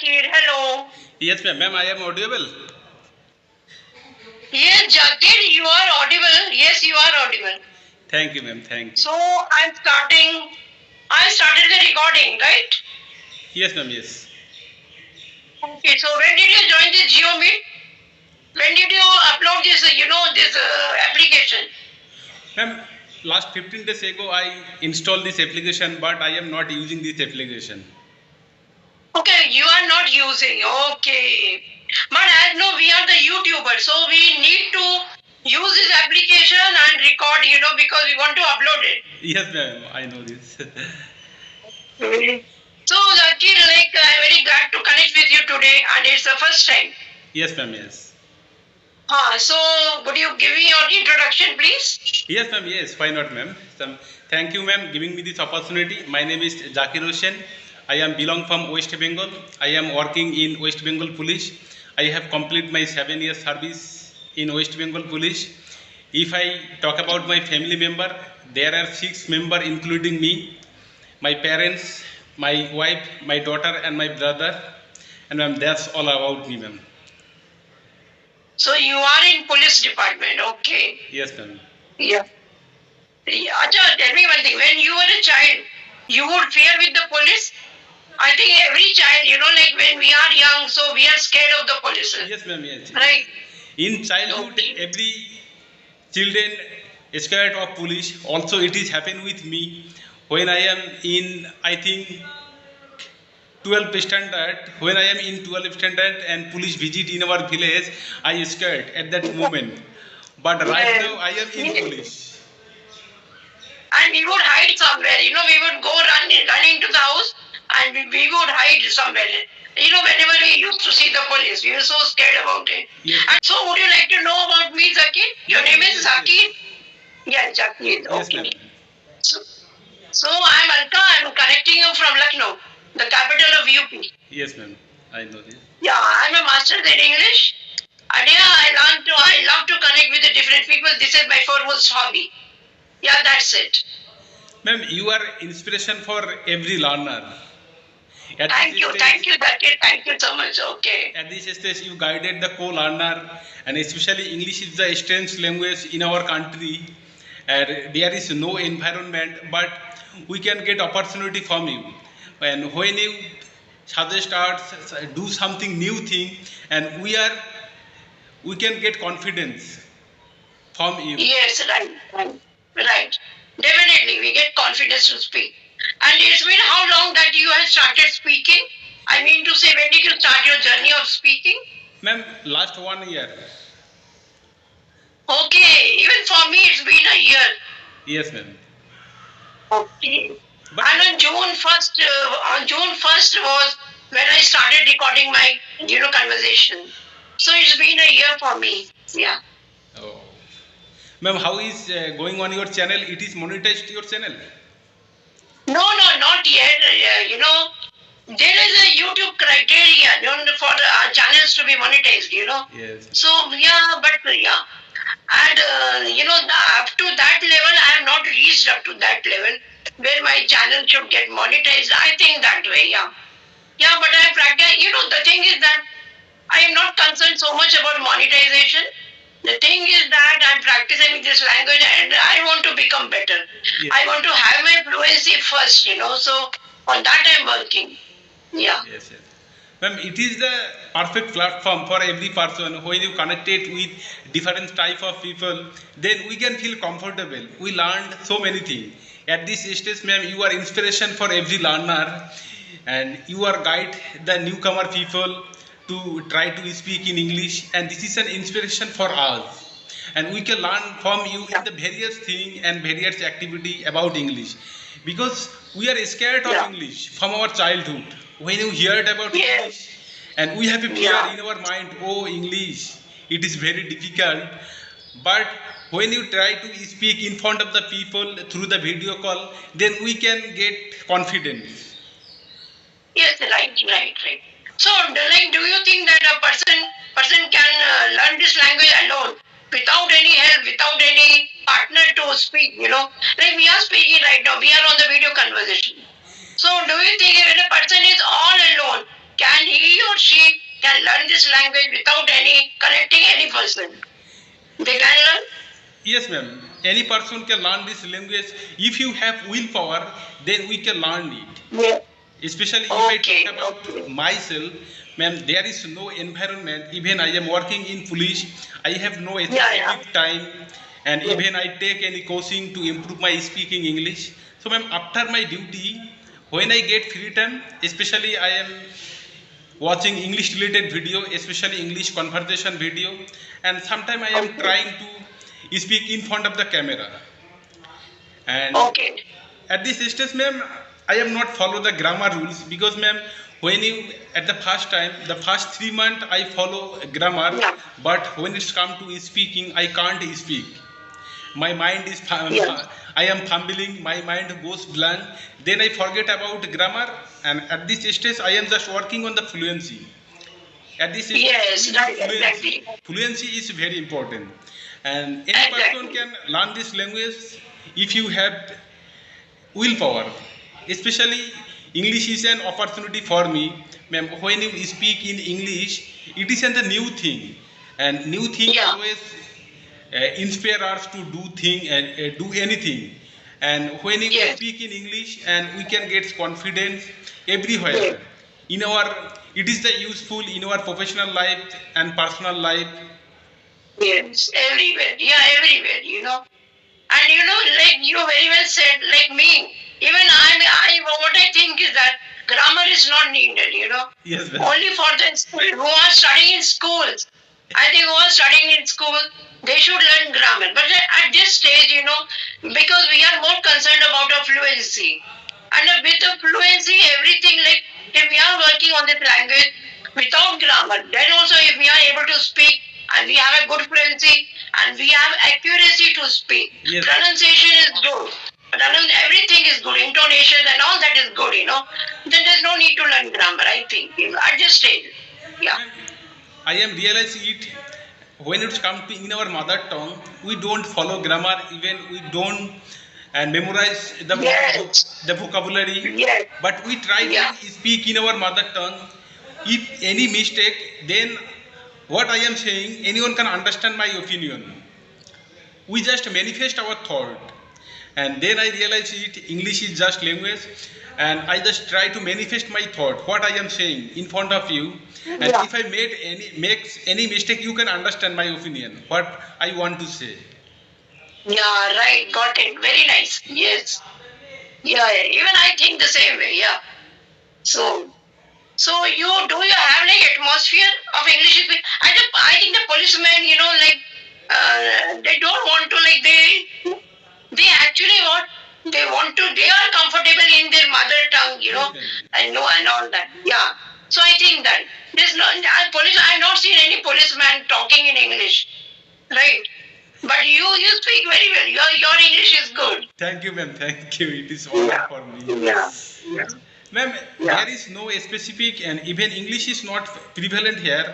Zakir. Hello. Yes, ma'am. Ma'am, I am audible. Yes, Zakir, you are audible. Yes, you are audible. Thank you, ma'am. Thank you. So I started the recording, right? Yes, ma'am. Yes. Okay. So when did you join this GeoMeet? When did you upload this? This application. Ma'am, last 15 days ago, I installed this application, but I am not using this application. Okay, you are not using. Okay. But as no, we are the YouTubers, so we need to use this application and record, because we want to upload it. Yes, ma'am. I know this. So, Zakir, I'm very glad to connect with you today, and it's the first time. Yes, ma'am. Yes. So, would you give me your introduction, please? Yes, ma'am. Yes. Why not, ma'am? Thank you, ma'am, giving me this opportunity. My name is Zakir Hussain. I am belong from West Bengal. I am working in West Bengal Police. I have completed my 7 years service in West Bengal Police. If I talk about my family member, there are 6 members including me, my parents, my wife, my daughter and my brother. And ma'am, that's all about me, ma'am. So, you are in police department, okay. Yes, ma'am. Yeah. Acha, tell me one thing. When you were a child, you would fear with the police? I think every child, when we are young, so we are scared of the police. Yes, ma'am. Yes. Right. In childhood, Okay. every children is scared of police. Also, it is happened with me when I am in, I think, 12th standard. When I am in 12th standard and police visit in our village, I scared at that moment. But right now, I am in police. And we would hide somewhere. We would go run into the house and we would hide somewhere. Whenever we used to see the police, we were so scared about it. Yes. And so, would you like to know about me, Zakir? Your Yes, name is yes, Zakir? Yes, Zakir. Yes, Okay. ma'am. So, I'm Alka. I'm connecting you from Lucknow, the capital of UP. Yes, ma'am. I know this. Yeah, I'm a master in English. And yeah, I love to connect with the different people. This is my foremost hobby. Yeah, that's it. Ma'am, you are inspiration for every learner. At Thank this you, Zakir. Thank you so much. Okay. At this stage, you guided the co-learner, and especially English is the strange language in our country, and there is no environment, but we can get opportunity from you. And when you suggest us, do something new thing, and we can get confidence from you. Yes, right. Definitely, we get confidence to speak. And it's been how long that you have started speaking? I mean to say, when did you start your journey of speaking? Ma'am, last 1 year. Okay, even for me, it's been a year. Yes, ma'am. Okay. But And on June 1st was when I started recording my, conversation. So it's been a year for me. Yeah. oh. Ma'am, how is going on your channel? It is monetized your channel? No, not yet. There is a YouTube criteria for channels to be monetized, Yes. So, yeah, but yeah. And, up to that level, I have not reached up to that level where my channel should get monetized. I think that way, yeah. Yeah, but I practice, the thing is that I am not concerned so much about monetization. The thing is that I'm practicing this language and I want to become better. Yes. I want to have my fluency first, so on that I'm working. Yeah. Yes. Ma'am, it is the perfect platform for every person. When you connect it with different type of people, then we can feel comfortable. We learned so many things. At this stage, ma'am, you are inspiration for every learner, and you are guide the newcomer people to try to speak in English, and this is an inspiration for us. And we can learn from you in the various thing and various activity about English, because we are scared of Yeah. English from our childhood. When you heard about Yes. English, and we have a fear Yeah. in our mind, oh, English, it is very difficult. But when you try to speak in front of the people through the video call, then we can get confidence. Yes, right. So, do you think that a person can learn this language alone without any help, without any partner to speak? Like we are speaking right now, we are on the video conversation. So, do you think when a person is all alone, can he can learn this language without any connecting any person. They can learn. Yes, ma'am. Any person can learn this language. If you have willpower, then we can learn it. Yeah. Especially if I Okay. talk about myself, ma'am, there is no environment. Even I am working in police, I have no specific time, and even I take any coaching to improve my speaking English. So, ma'am, after my duty, when I get free time, especially I am watching English related video, especially English conversation video, and sometimes I am trying to speak in front of the camera. And Okay. at this stage, ma'am, I am not follow the grammar rules because, ma'am, when you at the first time, the first 3 months I follow grammar, Yeah. but when it's come to speaking, I can't speak. My mind is I am fumbling, my mind goes blank, then I forget about grammar, and at this stage I am just working on the fluency. At this stage, Yes, we need right, fluency. exactly. Fluency is very important, and any person Exactly. can learn this language if you have willpower. Especially English is an opportunity for me, ma'am. When you speak in English, it is a new thing, and new thing Yeah. always inspire us to do thing and do anything. And when you Yes. speak in English, and we can get confidence everywhere Yes. in our, it is the useful in our professional life and personal life. Yes, everywhere. Yeah, everywhere, And like you very well said, like me, even what I think is that grammar is not needed, Yes, ma'am. Only for the school who are studying in schools. I think who are studying in school, they should learn grammar. But at this stage, because we are more concerned about our fluency. And with the fluency, everything, like if we are working on this language without grammar, then also if we are able to speak and we have a good fluency and we have accuracy to speak, Yes. pronunciation is good. Everything is good, intonation and all that is good, then there's no need to learn grammar, I think, at this stage. Yeah. Ma'am, I am realizing it when it's come to in our mother tongue, we don't follow grammar, even we don't and memorize Yes. the vocabulary, Yes. but we try Yeah. to speak in our mother tongue. If any mistake, then what I am saying, anyone can understand my opinion. We just manifest our thought, and then I realize it. English is just language, and I just try to manifest my thought, what I am saying in front of you. And Yeah. if I makes any mistake, you can understand my opinion, what I want to say. Yeah, right. Got it. Very nice. Yes. Yeah, yeah. Even I think the same way. Yeah. So you have like atmosphere of English speaking? I think the policemen, like they don't want to like they actually they are comfortable in their mother tongue, Okay. and all that. Yeah. So I think that there's no I've not seen any policeman talking in English, right? But you speak very well. Your English is good. Thank you, ma'am. Thank you. It is honor for me. Yeah. Yeah. Ma'am, Yeah. there is no specific, and even English is not prevalent here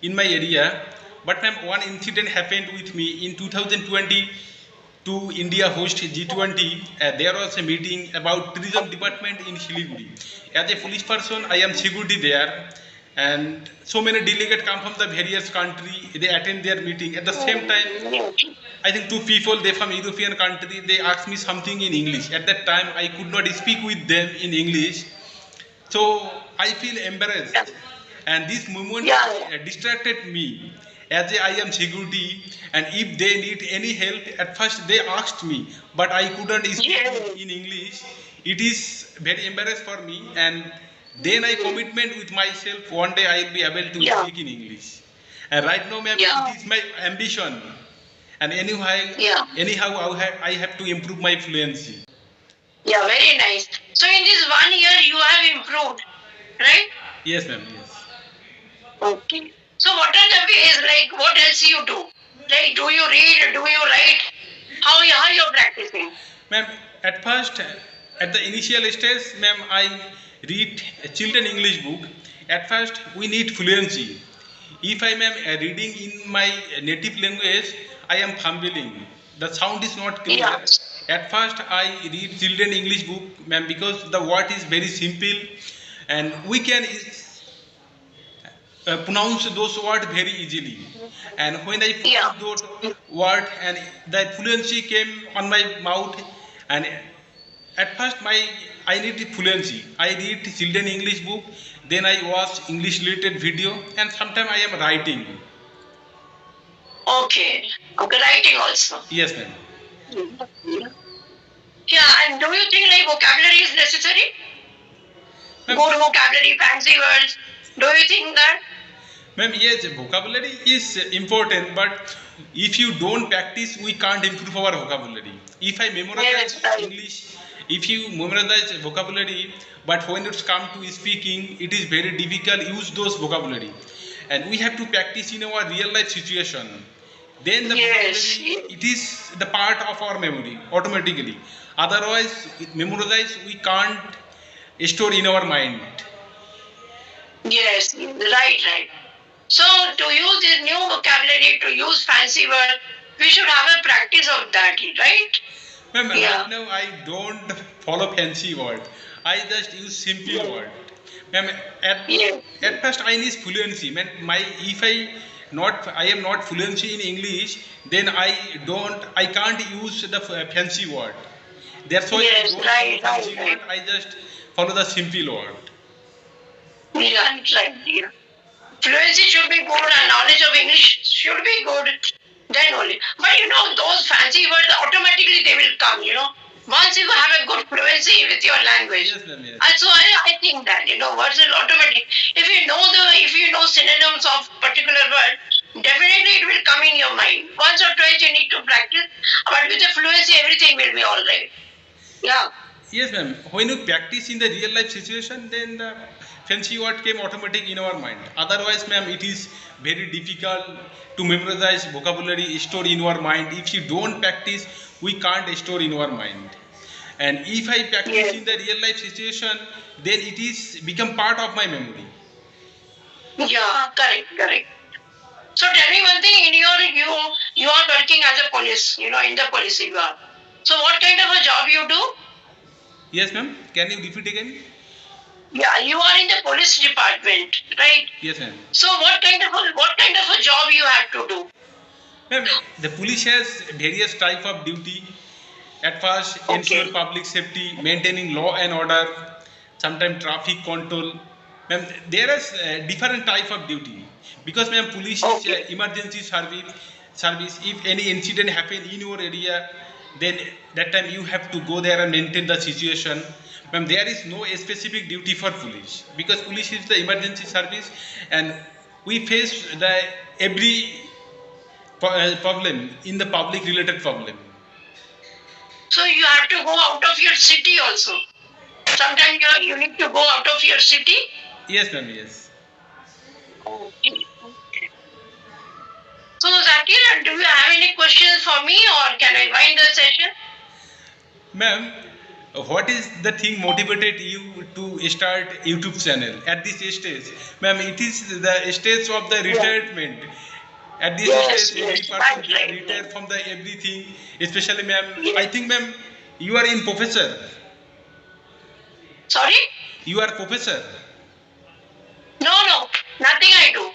in my area. But ma'am, one incident happened with me in 2020 to India host G20. There was a meeting about tourism department in Siliguri. As a police person, I am security there, and so many delegates come from the various country. They attend their meeting. At the same time, I think two people, they from European country, they asked me something in English. At that time, I could not speak with them in English. So I feel embarrassed. And this moment distracted me. As I am security, and if they need any help, at first they asked me, but I couldn't speak in English. It is very embarrassed for me, and then I commitment with myself. One day I will be able to Yeah. speak in English. And right now, ma'am, Yeah. it is my ambition. And Yeah. anyhow, I have to improve my fluency. Yeah, very nice. So in this 1 year you have improved, right? Yes, ma'am. Yes. Okay. So what are the ways, like what else you do? Like do you read, do you write? How you're practicing? Ma'am, at first, at the initial stage, ma'am, I read a children English book. At first, we need fluency. If I am reading in my native language, I am fumbling. The sound is not clear. Yeah. At first, I read children English book, ma'am, because the word is very simple, and we can pronounce those words very easily. And when I Yeah. pronounce those words, and the fluency came on my mouth, and at first I need fluency. I read children English book, then I watch English related video, and sometimes I am writing. Okay. Okay, writing also. Yes, ma'am. Yeah, and do you think like vocabulary is necessary? Ma'am, Good vocabulary, fancy words. Do you think that? ma'am, yes, vocabulary is important, but if you don't practice, we can't improve our vocabulary. If I memorize Yes, right. English, if you memorize vocabulary, but when it's come to speaking, it is very difficult use those vocabulary, and we have to practice in our real life situation. Then the Yes. vocabulary, it is the part of our memory automatically. Otherwise, memorize we can't store in our mind. Yes, right, right. So to use this new vocabulary, to use fancy word, we should have a practice of that, right? Ma'am, Yeah. right now I don't follow fancy word. I just use simple word. Ma'am, Yes. at first I need fluency. Ma'am, if I am not fluency in English, then I can't use the fancy word. That's why Yes, I don't right, follow fancy right, word. I just follow the simple word. Yeah, right. Yeah. Fluency should be good and knowledge of English should be good. Then only. But those fancy words automatically they will come, Once you have a good fluency with your language. Yes, ma'am. Yes. And so I think that, words will automatic. If you know synonyms of particular word, definitely it will come in your mind. Once or twice you need to practice, but with the fluency everything will be all right. Yeah. Yes, ma'am. When you practice in the real life situation, then the fancy word came automatic in our mind. Otherwise, ma'am, it is very difficult to memorize vocabulary, store in our mind. If you don't practice, we can't store in our mind. And if I practice Yes. in the real life situation, then it is become part of my memory. Yeah, correct, correct. So tell me one thing, you are working as a police, in the police you are. So what kind of a job you do? Yes, ma'am. Can you repeat again? Yeah, you are in the police department, right? Yes, ma'am. So what kind of a job you have to do? Ma'am, the police has various type of duty. At first, Okay. ensure public safety, maintaining law and order, sometimes traffic control. Ma'am, there is different type of duty because ma'am, police is Okay. emergency service. Service. If any incident happen in your area, then that time you have to go there and maintain the situation. Ma'am, there is no specific duty for police because police is the emergency service, and we face the every problem in the public related problem. So you have to go out of your city also. Sometimes you need to go out of your city. Yes, ma'am. Yes. Okay. So Zakir, do you have any questions for me or can I wind the session? Ma'am, what is the thing motivated you to start YouTube channel at this stage? Ma'am, it is the stage of the retirement. At this Yes, stage, every yes, person right, get right. retired from the everything. Especially, ma'am, Yes. I think, ma'am, you are in professor. Sorry? You are professor. No, nothing I do.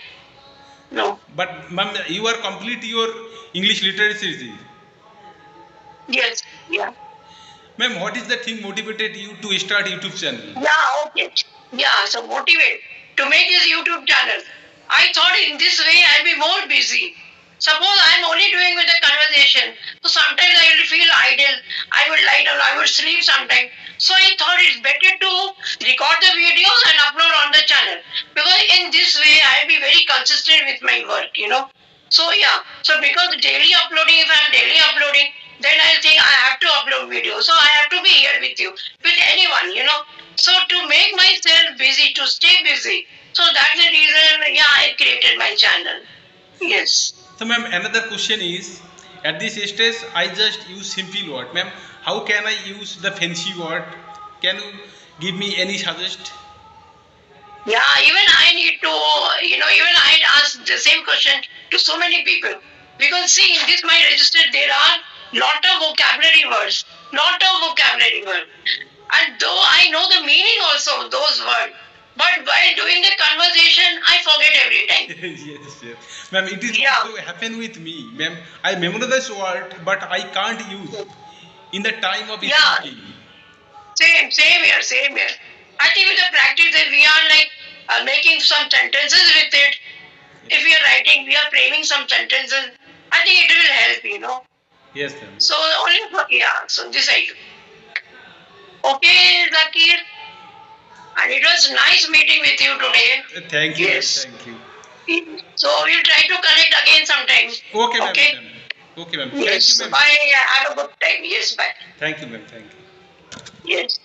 No. But, ma'am, you are complete your English literacy. Yes. Yeah. Ma'am, what is the thing motivated you to start YouTube channel? Yeah, okay. Yeah, so motivate to make this YouTube channel. I thought in this way I'll be more busy. Suppose I'm only doing with the conversation. So sometimes I will feel idle. I will lie down, I will sleep sometimes. So I thought it's better to record the videos and upload on the channel. Because in this way I'll be very consistent with my work, So yeah, so because daily uploading, if I'm daily uploading, then I think I have to upload videos. So I have to be here with you, with anyone, So to make myself busy, to stay busy. So that's the reason, I created my channel. Yes. So, ma'am, another question is, at this stage, I just use simple word. Ma'am, how can I use the fancy word? Can you give me any suggest? Yeah, even I need to, even I ask the same question to so many people. Because see, in this my register, there are lot of vocabulary words. And though I know the meaning also of those words, But while doing the conversation, I forget every time. Yes, yes. Ma'am, it is Yeah, also happen with me. Ma'am, I memorize word, but I can't use in the time of yeah, speaking. same here. I think with the practice, that we are like making some sentences with it. If we are writing, we are framing some sentences. I think it will help, Yes, ma'am. So only for, yeah, so this I do. Okay, Zakir, and it was nice meeting with you today. Thank you, ma'am. Yes. Thank you. So we'll try to connect again sometime. Okay, ma'am. Okay? Ma'am. Okay, ma'am. Thank Yes. you, ma'am. Bye. Have a good time. Yes, bye. Thank you, ma'am. Thank you. Yes.